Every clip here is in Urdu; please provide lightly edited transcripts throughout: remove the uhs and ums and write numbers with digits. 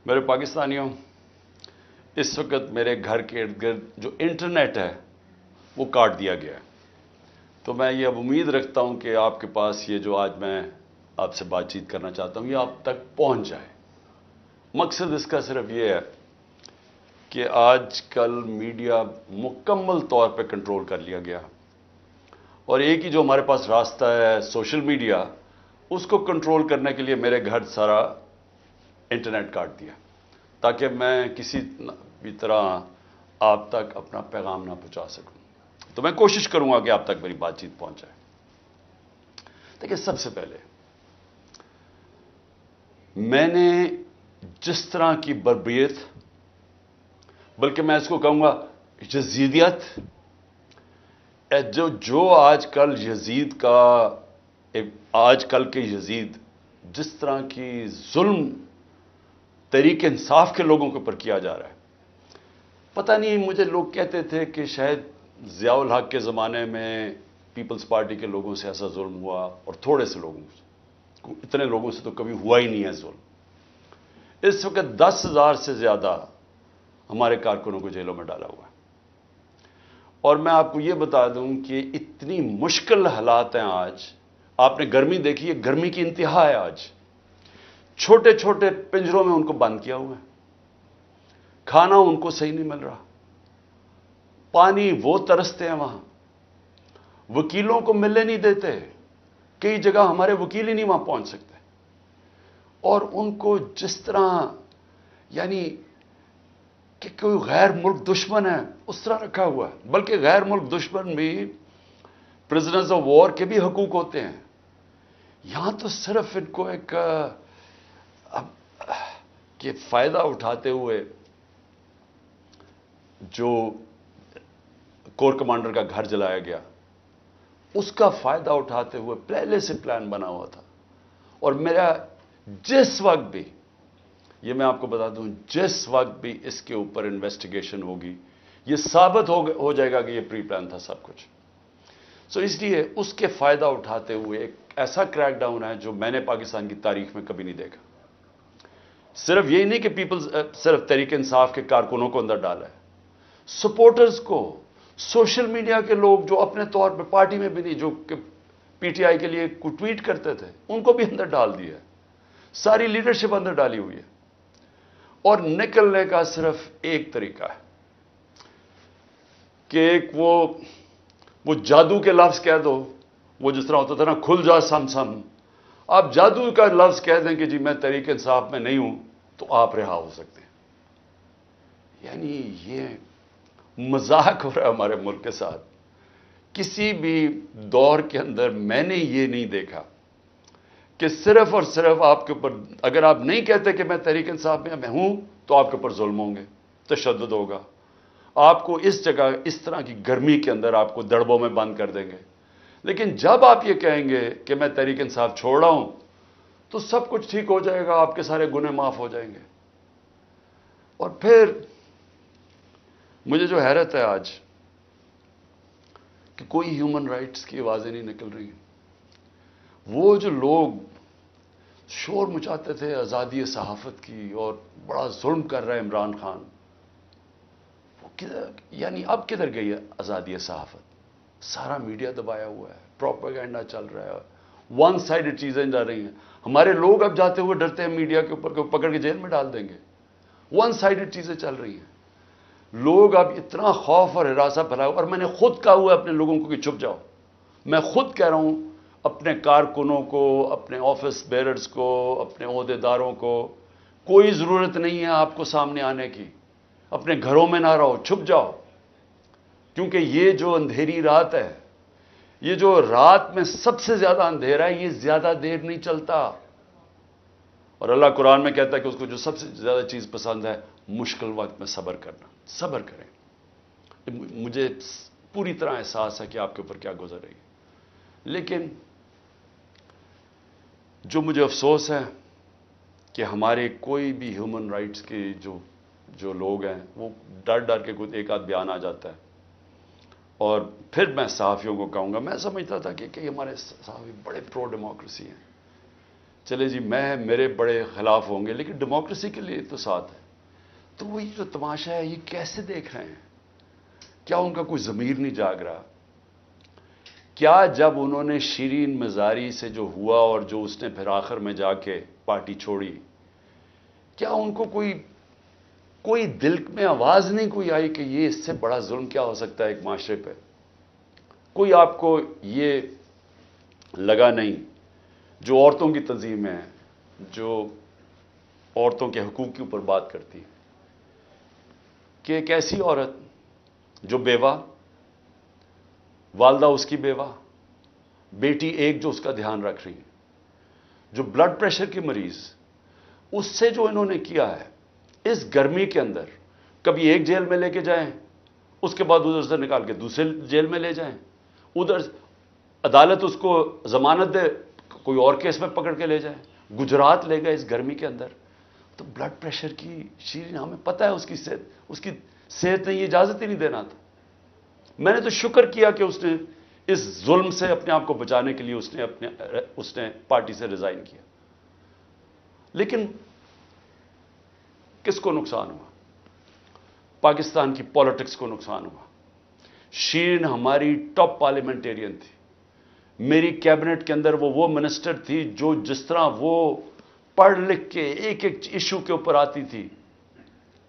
میرے پاکستانیوں، اس وقت میرے گھر کے ارد گرد جو انٹرنیٹ ہے وہ کاٹ دیا گیا ہے. تو میں یہ اب امید رکھتا ہوں کہ آپ کے پاس یہ جو آج میں آپ سے بات چیت کرنا چاہتا ہوں یہ آپ تک پہنچ جائے. مقصد اس کا صرف یہ ہے کہ آج کل میڈیا مکمل طور پہ کنٹرول کر لیا گیا، اور ایک ہی جو ہمارے پاس راستہ ہے سوشل میڈیا، اس کو کنٹرول کرنے کے لیے میرے گھر سارا انٹرنیٹ کاٹ دیا تاکہ میں کسی بھی طرح آپ تک اپنا پیغام نہ پہنچا سکوں. تو میں کوشش کروں گا کہ آپ تک میری بات چیت پہنچ جائے. دیکھیں، سب سے پہلے میں نے جس طرح کی بربریت، بلکہ میں اس کو کہوں گا یزیدیت، جو آج کل یزید کا، آج کل کے یزید جس طرح کی ظلم تحریک انصاف کے لوگوں کے اوپر کیا جا رہا ہے. پتہ نہیں، مجھے لوگ کہتے تھے کہ شاید ضیاء الحق کے زمانے میں پیپلز پارٹی کے لوگوں سے ایسا ظلم ہوا، اور تھوڑے سے لوگوں سے، اتنے لوگوں سے تو کبھی ہوا ہی نہیں ہے ظلم. اس وقت 10,000 سے زیادہ ہمارے کارکنوں کو جیلوں میں ڈالا ہوا ہے. اور میں آپ کو یہ بتا دوں کہ اتنی مشکل حالات ہیں آج. آپ نے گرمی دیکھی ہے، گرمی کی انتہا ہے آج. چھوٹے چھوٹے پنجروں میں ان کو بند کیا ہوا ہے. کھانا ان کو صحیح نہیں مل رہا. پانی وہ ترستے ہیں وہاں. وکیلوں کو ملنے نہیں دیتے. کئی جگہ ہمارے وکیل ہی نہیں وہاں پہنچ سکتے. اور ان کو جس طرح یعنی کہ کوئی غیر ملک دشمن ہے اس طرح رکھا ہوا ہے. بلکہ غیر ملک دشمن بھی پرزنرز آف وار کے بھی حقوق ہوتے ہیں. یہاں تو صرف ان کو ایک کہ فائدہ اٹھاتے ہوئے جو کور کمانڈر کا گھر جلایا گیا، اس کا فائدہ اٹھاتے ہوئے پہلے سے پلان بنا ہوا تھا. اور میرا جس وقت بھی، یہ میں آپ کو بتا دوں، جس وقت بھی اس کے اوپر انویسٹیگیشن ہوگی یہ ثابت ہو جائے گا کہ یہ پری پلان تھا سب کچھ. سو اس لیے اس کے فائدہ اٹھاتے ہوئے ایک ایسا کریک ڈاؤن ہے جو میں نے پاکستان کی تاریخ میں کبھی نہیں دیکھا. صرف یہی نہیں کہ صرف تحریک انصاف کے کارکنوں کو اندر ڈالا ہے، سپورٹرز کو، سوشل میڈیا کے لوگ جو اپنے طور پہ پارٹی میں بھی نہیں، جو کہ پی ٹی آئی کے لیے ٹویٹ کرتے تھے، ان کو بھی اندر ڈال دیا ہے. ساری لیڈرشپ اندر ڈالی ہوئی ہے. اور نکلنے کا صرف ایک طریقہ ہے کہ ایک وہ جادو کے لفظ کہہ دو. وہ جس طرح ہوتا تھا نا، کھل جا سم سم. آپ جادو کا لفظ کہہ دیں کہ جی میں تحریک انصاف میں نہیں ہوں، تو آپ رہا ہو سکتے ہیں. یعنی یہ مذاق ہو رہا ہے ہمارے ملک کے ساتھ. کسی بھی دور کے اندر میں نے یہ نہیں دیکھا کہ صرف اور صرف آپ کے اوپر، اگر آپ نہیں کہتے کہ میں تحریک انصاف میں ہوں، تو آپ کے اوپر ظلم ہوں گے، تشدد ہوگا. آپ کو اس جگہ اس طرح کی گرمی کے اندر آپ کو دڑبوں میں بند کر دیں گے. لیکن جب آپ یہ کہیں گے کہ میں تحریک انصاف چھوڑ رہا ہوں، تو سب کچھ ٹھیک ہو جائے گا، آپ کے سارے گناہ معاف ہو جائیں گے. اور پھر مجھے جو حیرت ہے آج کہ کوئی ہیومن رائٹس کی آوازیں نہیں نکل رہی. وہ جو لوگ شور مچاتے تھے آزادی صحافت کی اور بڑا ظلم کر رہا ہے عمران خان، وہ یعنی اب کدھر گئی ہے آزادی صحافت؟ سارا میڈیا دبایا ہوا ہے، پروپیگنڈا چل رہا ہے، ون سائیڈڈ چیزیں جا رہی ہیں. ہمارے لوگ اب جاتے ہوئے ڈرتے ہیں میڈیا کے اوپر کہ پکڑ کے جیل میں ڈال دیں گے. ون سائیڈڈ چیزیں چل رہی ہیں. لوگ اب اتنا خوف اور ہراساں پھیلایا. اور میں نے خود کہا ہوا ہے اپنے لوگوں کو کہ چھپ جاؤ. میں خود کہہ رہا ہوں اپنے کارکنوں کو، اپنے آفس بیررز کو، اپنے عہدیداروں کو، کوئی ضرورت نہیں ہے آپ کو سامنے آنے کی. اپنے گھروں میں نہ رہو، چھپ جاؤ. کیونکہ یہ جو اندھیری رات ہے، یہ جو رات میں سب سے زیادہ اندھیرا ہے، یہ زیادہ دیر نہیں چلتا. اور اللہ قرآن میں کہتا ہے کہ اس کو جو سب سے زیادہ چیز پسند ہے، مشکل وقت میں صبر کرنا. صبر کریں. مجھے پوری طرح احساس ہے کہ آپ کے اوپر کیا گزر رہی ہے. لیکن جو مجھے افسوس ہے کہ ہمارے کوئی بھی ہیومن رائٹس کے جو لوگ ہیں، وہ ڈر ڈر کے کوئی ایک آدھ بیان آ جاتا ہے. اور پھر میں صحافیوں کو کہوں گا، میں سمجھتا تھا کہ ہمارے صحافی بڑے پرو ڈیموکریسی ہیں. چلے جی میرے بڑے خلاف ہوں گے لیکن ڈیموکریسی کے لیے تو ساتھ ہے. تو وہ یہ جو تماشا ہے یہ کیسے دیکھ رہے ہیں؟ کیا ان کا کوئی ضمیر نہیں جاگ رہا؟ کیا جب انہوں نے شیرین مزاری سے جو ہوا اور جو اس نے پھر آخر میں جا کے پارٹی چھوڑی، کیا ان کو کوئی دل میں آواز نہیں کوئی آئی کہ یہ اس سے بڑا ظلم کیا ہو سکتا ہے ایک معاشرے پہ؟ کوئی آپ کو یہ لگا نہیں؟ جو عورتوں کی تنظیمیں ہیں، جو عورتوں کے حقوق کے اوپر بات کرتی، کہ ایک ایسی عورت جو بیوہ، والدہ اس کی بیوہ، بیٹی ایک جو اس کا دھیان رکھ رہی، جو بلڈ پریشر کی مریض، اس سے جو انہوں نے کیا ہے اس گرمی کے اندر، کبھی ایک جیل میں لے کے جائیں، اس کے بعد ادھر سے نکال کے دوسرے جیل میں لے جائیں، ادھر عدالت اس کو ضمانت دے کوئی اور کیس میں پکڑ کے لے جائیں، گجرات لے گئے اس گرمی کے اندر. تو بلڈ پریشر کی شیرین، ہمیں پتہ ہے اس کی صحت نے یہ اجازت ہی نہیں دینا تھا. میں نے تو شکر کیا کہ اس نے اس ظلم سے اپنے آپ کو بچانے کے لیے اس نے پارٹی سے ریزائن کیا. لیکن کس کو نقصان ہوا؟ پاکستان کی پالیٹکس کو نقصان ہوا. شیرین ہماری ٹاپ پارلیمنٹیرین تھی. میری کیبنٹ کے اندر وہ منسٹر تھی جو جس طرح وہ پڑھ لکھ کے ایک ایک ایشو کے اوپر آتی تھی،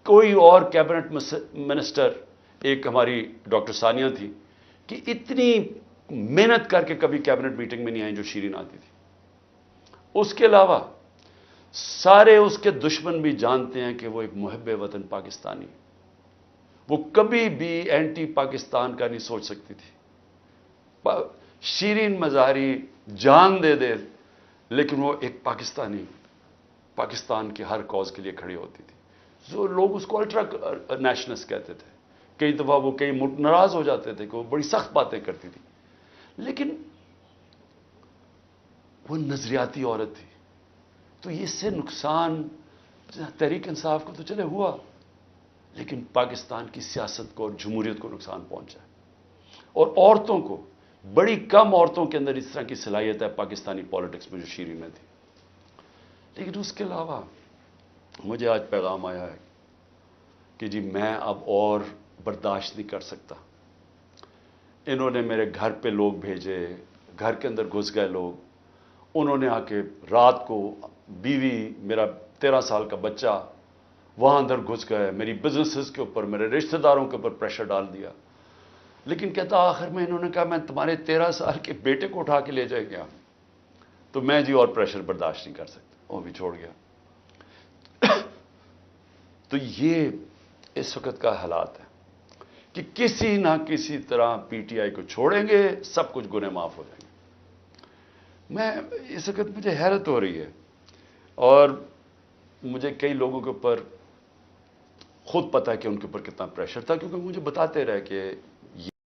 کوئی اور کیبنٹ منسٹر، ایک ہماری ڈاکٹر ثانیہ تھی، کہ اتنی محنت کر کے کبھی کیبنٹ میٹنگ میں نہیں آئی جو شیرین آتی تھی. اس کے علاوہ سارے اس کے دشمن بھی جانتے ہیں کہ وہ ایک محب وطن پاکستانی، وہ کبھی بھی اینٹی پاکستان کا نہیں سوچ سکتی تھی. شیرین مزاری جان دے دے لیکن وہ ایک پاکستان کے ہر کاز کے لیے کھڑی ہوتی تھی. جو لوگ اس کو الٹرا نیشنلسٹ کہتے تھے، کئی دفعہ وہ کئی ناراض ہو جاتے تھے کہ وہ بڑی سخت باتیں کرتی تھی، لیکن وہ نظریاتی عورت تھی. تو اس سے نقصان تحریک انصاف کو تو چلے ہوا، لیکن پاکستان کی سیاست کو اور جمہوریت کو نقصان پہنچا. اور عورتوں کو، بڑی کم عورتوں کے اندر اس طرح کی صلاحیت ہے پاکستانی پالیٹکس میں جو شیرین میں تھی. لیکن اس کے علاوہ مجھے آج پیغام آیا ہے کہ جی میں اب اور برداشت نہیں کر سکتا. انہوں نے میرے گھر پہ لوگ بھیجے، گھر کے اندر گھس گئے لوگ، انہوں نے آ کے رات کو بیوی، میرا 13 سال کا بچہ وہاں اندر گھس گئے، میری بزنسز کے اوپر، میرے رشتہ داروں کے اوپر پریشر ڈال دیا. لیکن کہتا آخر میں انہوں نے کہا میں تمہارے 13 سال کے بیٹے کو اٹھا کے لے جائے گیا. تو میں جی اور پریشر برداشت نہیں کر سکتا، وہ بھی چھوڑ گیا. تو یہ اس وقت کا حالات ہے کہ کسی نہ کسی طرح پی ٹی آئی کو چھوڑیں گے، سب کچھ گناہ معاف ہو جائیں گے. میں اس وقت مجھے حیرت ہو رہی ہے، اور مجھے کئی لوگوں کے اوپر خود پتا ہے کہ ان کے اوپر کتنا پریشر تھا، کیونکہ مجھے بتاتے رہے کہ